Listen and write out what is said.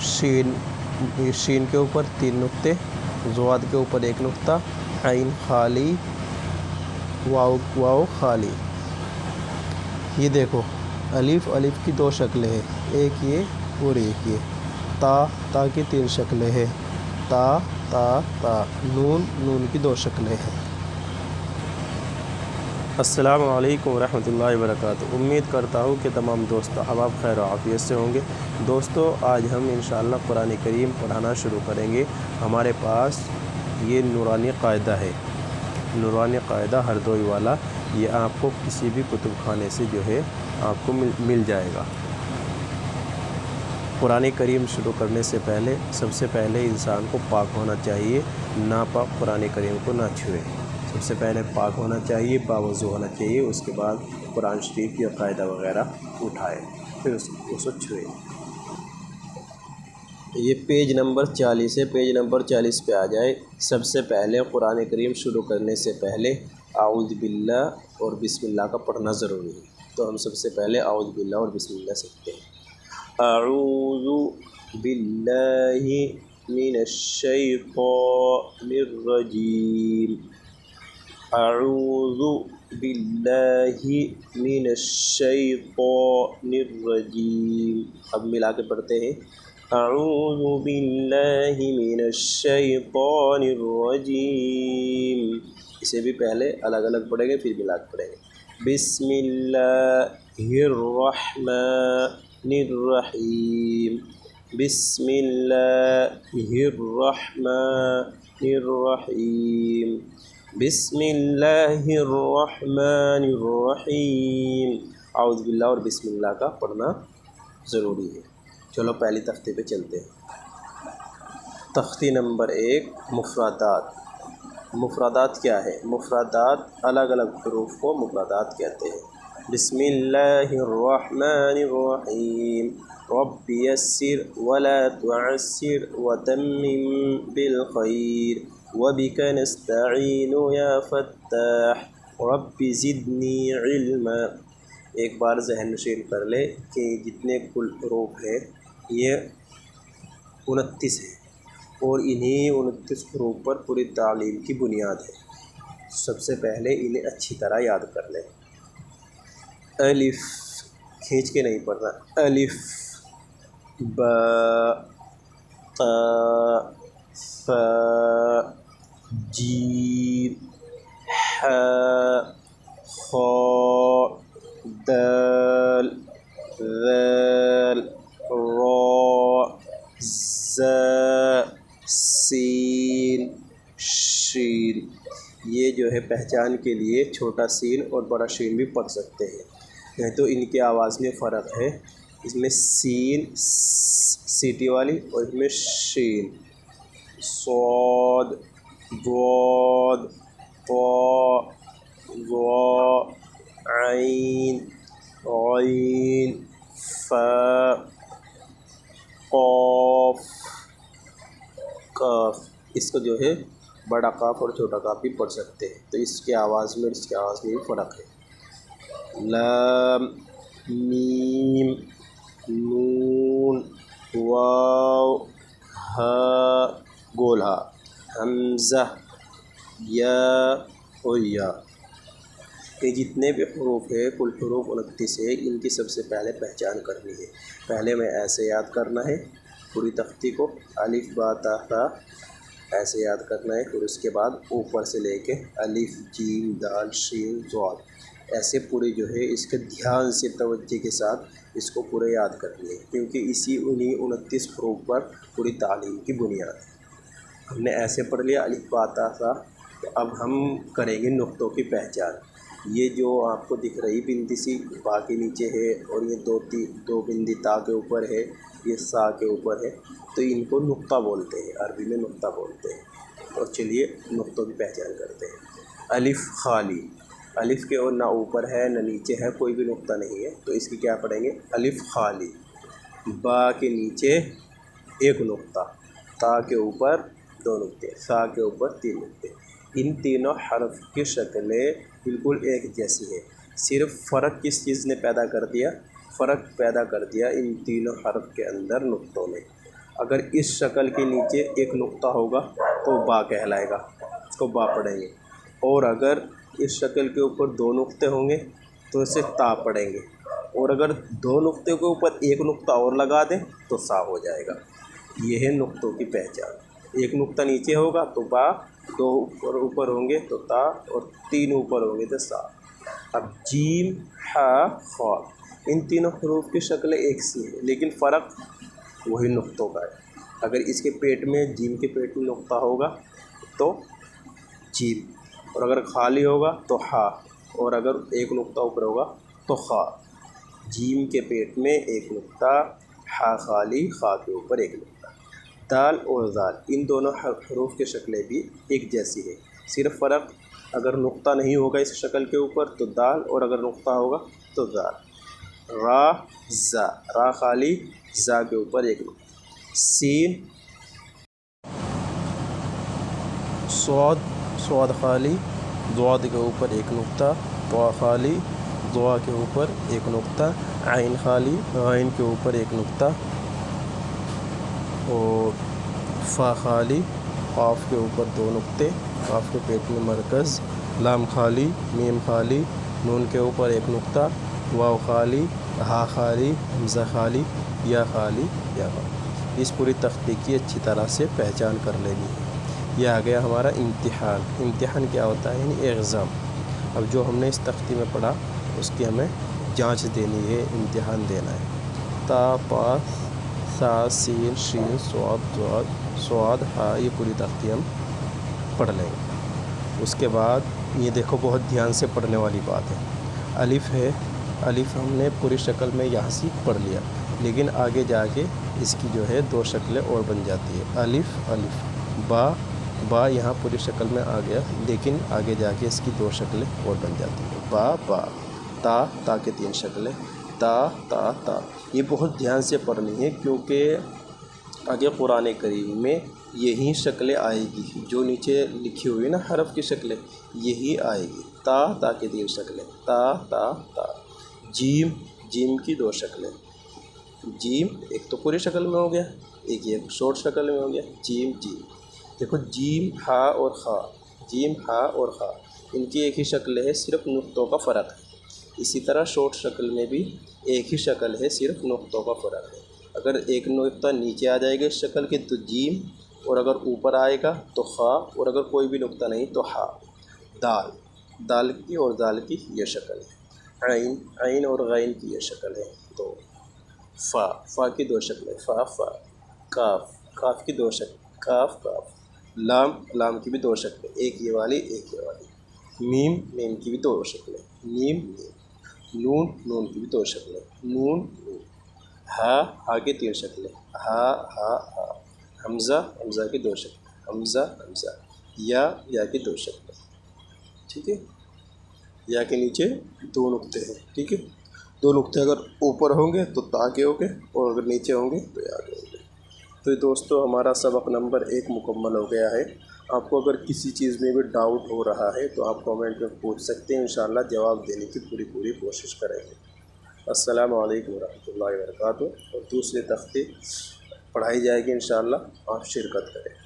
शीन के ऊपर 3 नुक्ते, ज़वाद के ऊपर 1 नुक्ता, आइन खाली, वाव खाली। ये देखो अलिफ की 2 शक्लें हैं, एक ये और एक ये। ता की 3 शक्लें हैं, ता। नून की 2 शक्लें हैं। अस्सलामु अलैकुम वरहमतुल्लाहि वबरकातुहू। उम्मीद करता हूँ कि तमाम दोस्त अब आप खैर आफ़ियत से होंगे। दोस्तों, आज हम इंशाअल्लाह कुरान करीम पढ़ाना शुरू करेंगे। हमारे पास ये नूरानी क़ायदा है, नूरानी क़ायदा हरदोई वाला। ये आपको किसी भी कुतुब खाने से जो है आपको मिल जाएगा। कुरान करीम शुरू करने से पहले सबसे पहले इंसान को पाक होना चाहिए, नापाक कुरान करीम को ना छुए। सबसे पहले पाक होना चाहिए, बावज़ू होना चाहिए। उसके बाद कुरान शरीफ या कायदा वगैरह उठाए, फिर उसको छुए। ये पेज नंबर 40 है, पेज नंबर 40 पे आ जाए। सबसे पहले कुरान करीम शुरू करने से पहले आऊज़ु बिल्लाह और बिस्मिल्लाह का पढ़ना ज़रूरी है। तो हम सबसे पहले आऊज़ु बिल्लाह और बिस्मिल्लाह सीखते हैं। अऊज़ु बिल्लाहि मिनश शैतानिर रजीम। अऊज़ु बिल्लाहि मिनश शैतानिर रजीम। अब मिला के पढ़ते हैं। अऊज़ु बिल्लाहि मिनश शैतानिर रजीम। इसे भी पहले अलग अलग पढ़ेंगे, फिर मिला के पढ़ेंगे। बिस्मिल्लाहिर रहमानिर रहीम। बिस्मिल्लाहिर रहमानिर रहीम। बिस्मिल्लाहिर रहमानिर रहीम। आऊज़ु बिल्लाह और बिस्मिल्लाह का पढ़ना ज़रूरी है। चलो पहली तख्ती पे चलते हैं। तख्ती नंबर 1, मुफ़रदात। मुफ़रदात क्या है? मुफ़रदात अलग अलग हरूफ को मुफ़रदात कहते हैं। बिस्मिल्लाहिर रहमानिर रहीम। रब्बि यस्सिर वला तुअस्सिर वतम्मिम बिल खैर वबिक नस्तईनु या फत्ताह रब्बि ज़िदनी इल्मा। एक बार ज़हन नशीन कर ले कि जितने कुल हरूफ हैं ये 29 है और इन्हीं 29 हरूफ पर पूरी तालीम की बुनियाद है। सबसे पहले इन्हें अच्छी तरह याद कर लें। अलिफ खींच के नहीं पढ़ना, अलिफ, बा, ता, सा, जीम, हा, खा, दाल, ज़ाल, रा, ज़ा, सीन, शीन। ये जो है पहचान के लिए छोटा सीन और बड़ा शीन भी पढ़ सकते हैं, नहीं तो इनके आवाज़ में फ़र्क है। इसमें सीन सीटी वाली और इसमें शीन। सौद, दूद, ता, ज़ा, आइन, गैन, फा, क़ाफ, काफ। इसको जो है बड़ा काफ और छोटा काफ भी पढ़ सकते हैं, तो इसके आवाज़ में इसके आवाज़ में भी फ़र्क है। लाम, मीम, नून, वाव, हा, गोल हा, हमज़ा, या और या। ये जितने भी हरूफ है कुल हरूफ 29 है। इनकी सबसे पहले पहचान करनी है। पहले में ऐसे याद करना है पूरी तख्ती को, अलिफ बा ता सा ऐसे याद करना है। फिर उसके बाद ऊपर से लेके अलिफ, जीम, दाल, शीन, ज़ाद ऐसे पूरे जो है इसके ध्यान से तवज्जो के साथ इसको पूरे याद करनी है, क्योंकि इसी उन्हीं 29 हरूफ पर पूरी तालीम की बुनियाद है। हमने ऐसे पढ़ लिया अलिफ बा ता सा। तो अब हम करेंगे नुक्तों की पहचान। ये जो आपको दिख रही बिंदी सी बा के नीचे है और ये दो बिंदी ता के ऊपर है, ये सा के ऊपर है, तो इनको नुक्ता बोलते हैं, अरबी में नुक्ता बोलते हैं। तो चलिए नुक्तों की पहचान करते हैं। अलिफ खाली, अलिफ के और ना ऊपर है ना नीचे है, कोई भी नुक्ता नहीं है, तो इसकी क्या पढ़ेंगे? अलिफ खाली। बा के नीचे 1 नुक्ता, ता के ऊपर 2 नुक्ते, सा के ऊपर 3 नुक्ते। इन तीनों हर्फ की शक्लें बिल्कुल एक जैसी है, सिर्फ फ़र्क किस चीज़ ने पैदा कर दिया? फ़र्क पैदा कर दिया इन तीनों हर्फ के अंदर नुक्तों ने। اگر اس شکل کے نیچے ایک نقطہ ہوگا تو با کہلائے گا، اس کو با پڑھیں گے، اور اگر اس شکل کے اوپر دو نقطے ہوں گے تو اسے تا پڑھیں گے، اور اگر دو نقطے کے اوپر ایک نقطہ اور لگا دیں تو سا ہو جائے گا۔ یہ ہے نقطوں کی پہچان۔ ایک نقطہ نیچے ہوگا تو با، دو اوپر ہوں گے تو تا، اور تین اوپر ہوں گے تو سا۔ اب جیم، ح، خا، ان تینوں حروف کی شکلیں ایک سی ہیں، لیکن فرق وہی نقطوں کا ہے۔ اگر اس کے پیٹ میں، جیم کے پیٹ میں نقطہ ہوگا تو جیم، اور اگر خالی ہوگا تو ہا، اور اگر ایک نقطہ اوپر ہوگا تو خا۔ جیم کے پیٹ میں ایک نقطہ، ہا خالی، خا کے اوپر ایک نقطہ۔ دال اور زال، ان دونوں حروف کی شکلیں بھی ایک جیسی ہے، صرف فرق اگر نقطہ نہیں ہوگا اس شکل کے اوپر تو دال، اور اگر نقطہ ہوگا تو زال۔ را، زا، را خالی، زا کے اوپر ایک نقطہ۔ سین، صاد، صاد خالی، ضاد کے اوپر ایک نقطہ، طا خالی، ضا کے اوپر ایک نقطہ، عین خالی، عین کے اوپر ایک نقطہ، اور فا خالی، قاف کے اوپر دو نقطے، قاف کے پیٹ میں مرکز، لام خالی، میم خالی، نون کے اوپر ایک نقطہ، واو خالی، ہا خالی، حمزہ خالی، یا خالی، یا خالی۔ اس پوری تختی کی اچھی طرح سے پہچان کر لینی ہے۔ یہ آ گیا ہمارا امتحان۔ امتحان کیا ہوتا ہے؟ یعنی ایگزام۔ اب جو ہم نے اس تختی میں پڑھا اس کی ہمیں جانچ دینی ہے، امتحان دینا ہے۔ تا، پا، سا، سین، شین، صاد، ضاد، صاد، ہا، یہ پوری تختی ہم پڑھ لیں گے۔ اس کے بعد یہ دیکھو، بہت دھیان سے پڑھنے والی بات ہے، الف ہے، الف ہم نے پوری شکل میں یہاں سے پڑھ لیا، لیکن آگے جا کے اس کی جو ہے دو شکلیں اور بن جاتی ہے۔ الف، الف، با، با یہاں پوری شکل میں آ گیا، لیکن آگے جا کے اس کی دو شکلیں اور بن جاتی ہیں۔ با، با، تا، تا کے تین شکلیں، تا، تا، تا۔ یہ بہت دھیان سے پڑھنی ہے، کیونکہ آگے قرآن کریم میں یہی شکلیں آئے گی، جو نیچے لکھی ہوئی نا حرف کی شکلیں، یہی آئے گی۔ تا، تا کے تین شکلیں، تا، تا، تا۔ جیم، جیم کی دو شکلیں، جیم ایک تو پوری شکل میں ہو گیا، ایک یہ شارٹ شکل میں ہو گیا، جیم، جیم۔ دیکھو، جیم، ہا اور خا، جیم، ہا اور خا، ان کی ایک ہی شکل ہے، صرف نقطوں کا فرق ہے۔ اسی طرح شارٹ شکل میں بھی ایک ہی شکل ہے، صرف نقطوں کا فرق ہے۔ اگر ایک نقطہ نیچے آ جائے گا اس شکل کے تو جیم، اور اگر اوپر آئے گا تو خا، اور اگر کوئی بھی نقطہ نہیں تو ہا۔ دال، دال کی اور دال کی یہ شکل ہے۔ عین، عین اور غین کی یہ شکل ہے۔ تو فا، فا کی دو شکلیں، فا، فا۔ کاف، کاف کی دو شکل، کاف، کاف۔ لام، لام کی بھی دو شکلیں، ایک یہ والی، ایک یہ والی۔ میم، میم کی بھی دو شکلیں، میم، میم۔ نون، نون کی بھی دو شکلیں، نون، نون۔ ہا، ہا کی تین شکلیں، ہا، ہا، ہا۔ حمزہ، حمزہ کی دو شکلیں، حمزہ، حمزہ۔ یا کی دو شکلیں، ٹھیک ہے۔ یا کے نیچے دو نقطے ہیں، ٹھیک ہے۔ دو نقطے اگر اوپر ہوں گے تو تا کے ہوں گے، اور اگر نیچے ہوں گے تو یا کے ہوں گے۔ تو دوستو، ہمارا سبق نمبر 1 مکمل ہو گیا ہے۔ آپ کو اگر کسی چیز میں بھی ڈاؤٹ ہو رہا ہے تو آپ کامنٹ میں پوچھ سکتے ہیں، انشاءاللہ جواب دینے کی پوری کوشش کریں گے۔ السلام علیکم ورحمۃ اللہ وبرکاتہ۔ اور دوسری تختی پڑھائی جائے گی انشاءاللہ، آپ شرکت کریں۔